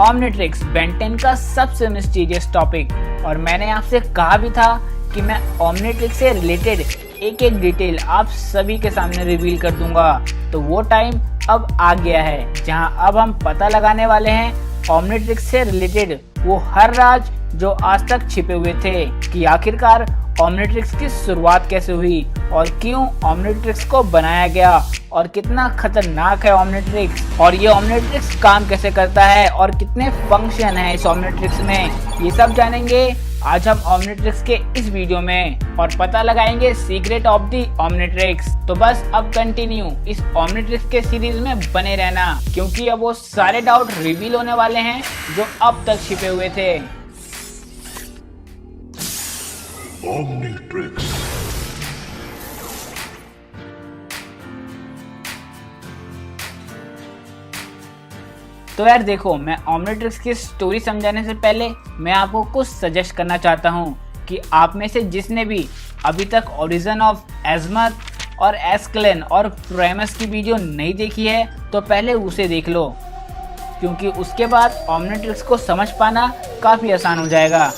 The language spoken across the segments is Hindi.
ओमनिट्रिक्स बेन 10 का सबसे मिस्टीरियस टॉपिक। और मैंने आपसे कहा भी था कि मैं ओमनिट्रिक्स से रिलेटेड एक एक डिटेल आप सभी के सामने रिवील कर दूंगा। तो वो टाइम अब आ गया है जहां अब हम पता लगाने वाले हैं ओमनिट्रिक्स से रिलेटेड वो हर राज जो आज तक छिपे हुए थे कि आखिरकार ओमनिट्रिक्स की शुरुआत कैसे हुई और क्यों ओमनिट्रिक्स को बनाया गया और कितना खतरनाक है ओमनिट्रिक्स और ये ओमनिट्रिक्स काम कैसे करता है और कितने फंक्शन है इस ओमनिट्रिक्स में, ये सब जानेंगे आज हम ओमनिट्रिक्स के इस वीडियो में और पता लगाएंगे सीक्रेट ऑफ दी ओमनिट्रिक्स। तो बस अब कंटिन्यू इस ओमनिट्रिक्स के सीरीज में बने रहना क्योंकि अब वो सारे डाउट रिवील होने वाले हैं जो अब तक छिपे हुए थे। ओमनिट्रिक्स तो यार देखो, मैं ओमनिट्रिक्स की स्टोरी समझाने से पहले मैं आपको कुछ सजेस्ट करना चाहता हूँ कि आप में से जिसने भी अभी तक ओरिजिन ऑफ एजमथ और एस्क्लेन और प्राइमस की वीडियो नहीं देखी है तो पहले उसे देख लो क्योंकि उसके बाद ओमनिट्रिक्स को समझ पाना काफ़ी आसान हो जाएगा।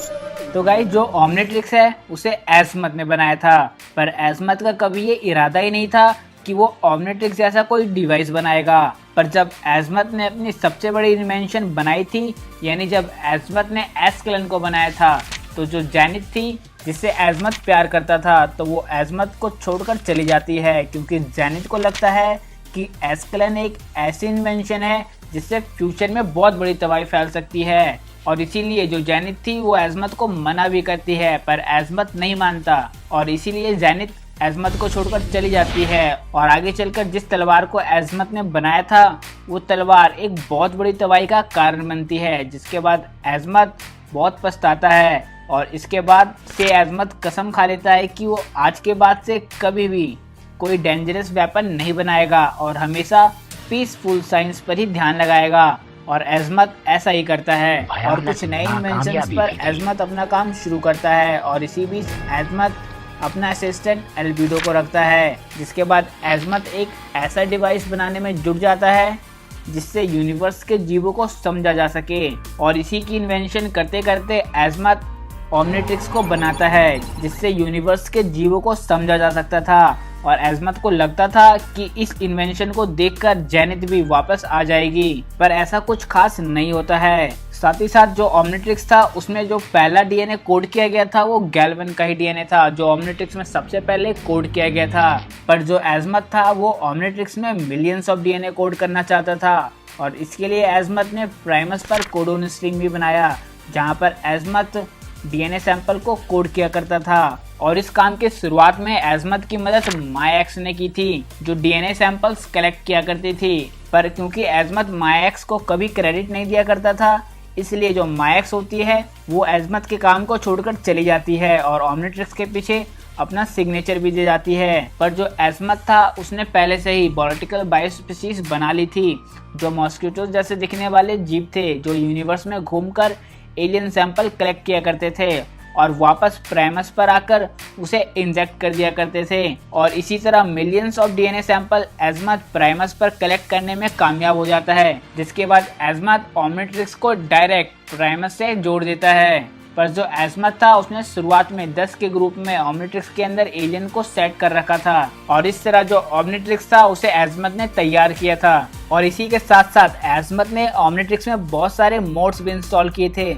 तो गाइस, जो ओमनिट्रिक्स है उसे एजमथ ने बनाया था, पर एजमथ का कभी ये इरादा ही नहीं था कि वो ओमनिट्रिक्स जैसा कोई डिवाइस बनाएगा। पर जब एजमथ ने अपनी सबसे बड़ी इन्वेंशन बनाई थी, यानी जब एजमथ ने एस्क्लेन को बनाया था, तो जो जेनिथ थी जिससे एजमथ प्यार करता था तो वो एजमथ को छोड़कर चली जाती है क्योंकि जेनिथ को लगता है कि एस्क्लेन एक ऐसी इन्वेंशन है जिससे फ्यूचर में बहुत बड़ी तबाही फैल सकती है और इसीलिए जो जेनिथ थी वो एजमथ को मना भी करती है, पर एजमथ नहीं मानता और इसीलिए जेनिथ एजमथ को छोड़कर चली जाती है। और आगे चलकर जिस तलवार को एजमथ ने बनाया था वो तलवार एक बहुत बड़ी तबाही का कारण बनती है, जिसके बाद एजमथ बहुत पछताता है और इसके बाद से एजमथ कसम खा लेता है कि वो आज के बाद से कभी भी कोई डेंजरस वेपन नहीं बनाएगा और हमेशा पीसफुल साइंस पर ही ध्यान लगाएगा। और एजमथ ऐसा ही करता है और कुछ नए इन्वेंशंस पर एजमथ अपना काम शुरू करता है और इसी बीच एजमथ अपना असिस्टेंट एल्बिडो को रखता है, जिसके बाद एजमथ एक ऐसा डिवाइस बनाने में जुट जाता है जिससे यूनिवर्स के जीवों को समझा जा सके और इसी की इन्वेंशन करते करते एजमथ ओमनिट्रिक्स को बनाता है जिससे यूनिवर्स के जीवों को समझा जा सकता था और एजमथ को लगता था कि इस इन्वेंशन को देखकर जेनिथ भी वापस आ जाएगी, पर ऐसा कुछ खास नहीं होता है। साथ ही साथ जो ओमनिट्रिक्स था उसमें जो पहला डीएनए कोड किया गया था वो गैल्वन का ही डीएनए था जो ओमनिट्रिक्स में सबसे पहले कोड किया गया था, पर जो एजमथ था वो ओमनिट्रिक्स में मिलियंस ऑफ डीएनए कोड करना चाहता था और इसके लिए एजमथ ने प्राइमस पर कोडोन स्ट्रिंग भी बनाया जहाँ पर एजमथ डीएनए सैंपल को कोड किया करता था और इस काम की शुरुआत में एजमथ की मदद मायाक्स ने की थी जो डीएनए सैंपल्स कलेक्ट किया करती थी, पर क्योंकि एजमथ मायाक्स को कभी क्रेडिट नहीं दिया करता था इसलिए जो मायाक्स होती है वो एजमथ के काम को छोड़कर चली जाती है और ओमनिट्रिक्स के पीछे अपना सिग्नेचर भी दे जाती है। पर जो एजमथ था उसने पहले से ही पॉलिटिकल बायोस्पीसीज बना ली थी जो मॉस्किटो जैसे दिखने वाले जीव थे जो यूनिवर्स में घूमकर एलियन सैंपल कलेक्ट किया करते थे और वापस प्राइमस पर आकर उसे इंजेक्ट कर दिया करते थे और इसी तरह millions of DNA sample Azmuth Primus पर कलेक्ट करने में कामयाब हो जाता है, जिसके बाद एजमथ ओमनिट्रिक्स को डायरेक्ट प्राइमस से जोड़ देता है। पर जो एजमथ था उसने शुरुआत में 10 के ग्रुप में ओमनिट्रिक्स के अंदर एलियन को सेट कर रखा था और इस तरह जो ओमनिट्रिक्स था उसे एजमथ ने तैयार किया था और इसी के साथ साथ एजमथ ने ओमनिट्रिक्स में बहुत सारे मोड्स भी इंस्टॉल किए थे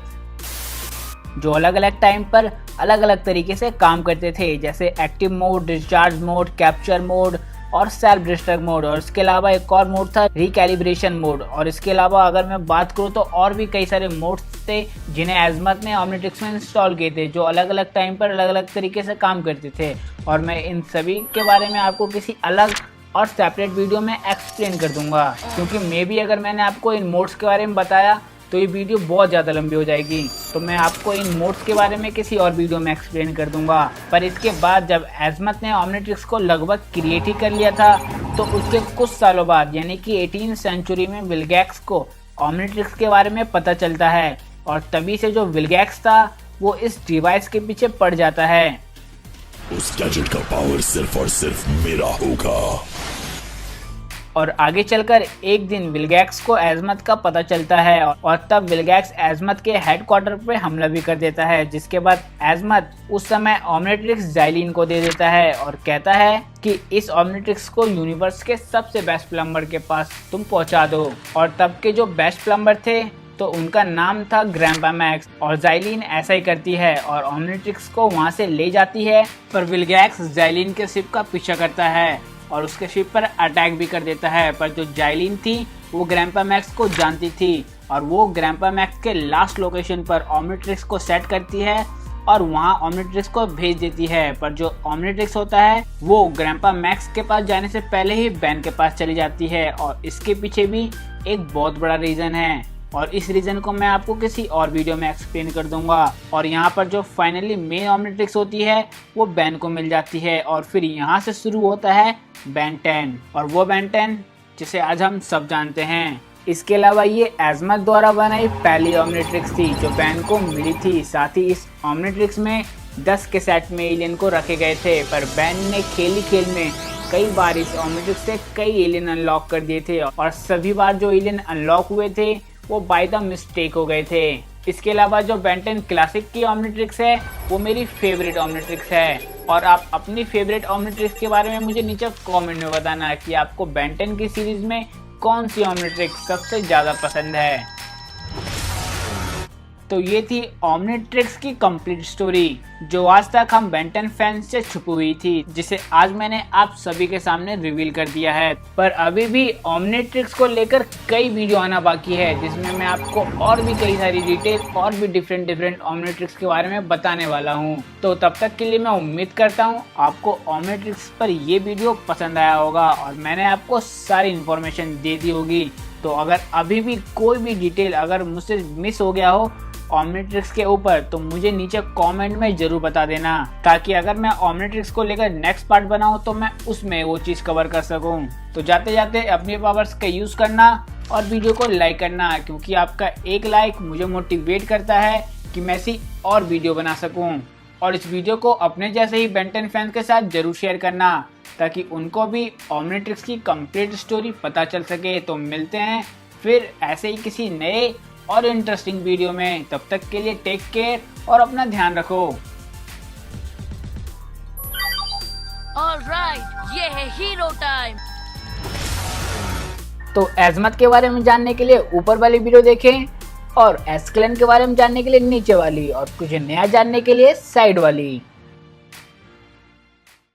जो अलग अलग टाइम पर अलग अलग तरीके से काम करते थे, जैसे active mode, discharge mode, capture mode और सेल्फ डिस्ट्रक्ट मोड और इसके अलावा एक और मोड था रिकैलिब्रेशन मोड। और इसके अलावा अगर मैं बात करूँ तो और भी कई सारे मोड्स थे जिन्हें एजमथ ने ओमनिट्रिक्स में इंस्टॉल किए थे जो अलग अलग टाइम पर अलग अलग तरीके से काम करते थे और मैं इन सभी के बारे में आपको किसी अलग और सेपरेट वीडियो में एक्सप्लेन कर दूंगा क्योंकि मे बी अगर मैंने आपको इन मोड्स के बारे में बताया तो ये वीडियो बहुत ज़्यादा लंबी हो जाएगी, तो मैं आपको इन मोड्स के बारे में किसी और वीडियो में एक्सप्लेन कर दूंगा। पर इसके बाद जब एजमथ ने ओमनिट्रिक्स को लगभग क्रिएट ही कर लिया था तो उसके कुछ सालों बाद यानी कि 18वीं सेंचुरी में विल्गैक्स को ओमनिट्रिक्स के बारे में पता चलता है और तभी से जो विल्गैक्स था वो इस डिवाइस के पीछे पड़ जाता है। उस गैजेट का पावर सिर्फ और सिर्फ मेरा होगा। और आगे चलकर एक दिन विल्गैक्स को एजमत का पता चलता है और तब विल्गैक्स एजमत के हेडक्वार्टर पे हमला भी कर देता है, जिसके बाद एजमत उस समय ओमनिट्रिक्स ज़ाइलिन को दे देता है और कहता है कि इस ओमनिट्रिक्स को यूनिवर्स के सबसे बेस्ट प्लम्बर के पास तुम पहुंचा दो। और तब के जो बेस्ट प्लम्बर थे तो उनका नाम था ग्रैंपा मैक्स, और ज़ाइलिन ऐसा ही करती है और ओमनिट्रिक्स को वहां से ले जाती है। पर विल्गैक्स ज़ाइलिन के शिप का पीछा करता है और उसके शिप पर अटैक भी कर देता है। पर जो ज़ाइलिन थी वो ग्रैंपा मैक्स को जानती थी और वो ग्रैंपा मैक्स के लास्ट लोकेशन पर ओमनिट्रिक्स को सेट करती है और वहाँ ओमनिट्रिक्स को भेज देती है। पर जो ओमनिट्रिक्स होता है वो ग्रैंपा मैक्स के पास जाने से पहले ही बैन के पास चली जाती है और इसके पीछे भी एक बहुत बड़ा रीज़न है और इस रीज़न को मैं आपको किसी और वीडियो में एक्सप्लेन कर दूंगा। और यहाँ पर जो फाइनली मेन ओमनिट्रिक्स होती है वो बैन को मिल जाती है और फिर यहाँ से शुरू होता है बेन 10, और वो बेन 10 जिसे आज हम सब जानते हैं। इसके अलावा ये एजमत द्वारा बनाई पहली ओमनिट्रिक्स थी जो बैन को मिली थी। साथ ही इस ओमनिट्रिक्स में 10 के सेट में एलियन को रखे गए थे, पर बैन ने खेल में कई बार इस ओमनिट्रिक्स से कई एलियन अनलॉक कर दिए थे और सभी बार जो एलियन अनलॉक हुए थे वो बाय द मिस्टेक हो गए थे। इसके अलावा जो बेन 10 क्लासिक की ओमनिट्रिक्स है वो मेरी फेवरेट ओमनिट्रिक्स है और आप अपनी फेवरेट ओमनिट्रिक्स के बारे में मुझे नीचे कमेंट में बताना कि आपको बेन 10 की सीरीज में कौन सी ओमनिट्रिक्स सबसे ज़्यादा पसंद है। तो ये थी ओमनिट्रिक्स की कंप्लीट स्टोरी जो आज तक हम बेन 10 फैंस से छुपी हुई थी, जिसे आज मैंने आप सभी के सामने रिवील कर दिया है। पर अभी भी ओमनिट्रिक्स को लेकर कई वीडियो आना बाकी है जिसमें मैं आपको और भी कई सारी डिटेल और भी डिफरेंट ओमनिट्रिक्स के बारे में बताने वाला हूँ। तो तब तक के लिए मैं उम्मीद करता हूँ आपको ओमनिट्रिक्स पर ये वीडियो पसंद आया होगा और मैंने आपको सारी इन्फॉर्मेशन दे दी होगी। तो अगर अभी भी कोई भी डिटेल अगर मुझसे मिस हो गया हो ओमनिट्रिक्स के ऊपर तो मुझे नीचे कमेंट में जरूर बता देना, ताकि अगर मैं ओमनिट्रिक्स को लेकर नेक्स्ट पार्ट बनाऊं तो मैं उसमें वो चीज़ कवर कर सकूं। तो जाते जाते अपनी पावर्स का यूज़ करना और वीडियो को लाइक करना, क्योंकि आपका एक लाइक मुझे मोटिवेट करता है कि मैं ऐसी और वीडियो बना सकूँ। और इस वीडियो को अपने जैसे ही बेन 10 फैंस के साथ जरूर शेयर करना ताकि उनको भी ओमनिट्रिक्स की कंप्लीट स्टोरी पता चल सके। तो मिलते हैं फिर ऐसे ही किसी नए और इंटरेस्टिंग वीडियो में। तब तक के लिए टेक केयर और अपना ध्यान रखो। ऑलराइट, ये है हीरो टाइम। तो एजमत के बारे में जानने के लिए ऊपर वाली वीडियो देखें और एस्क्लेन के बारे में जानने के लिए नीचे वाली, और कुछ नया जानने के लिए साइड वाली।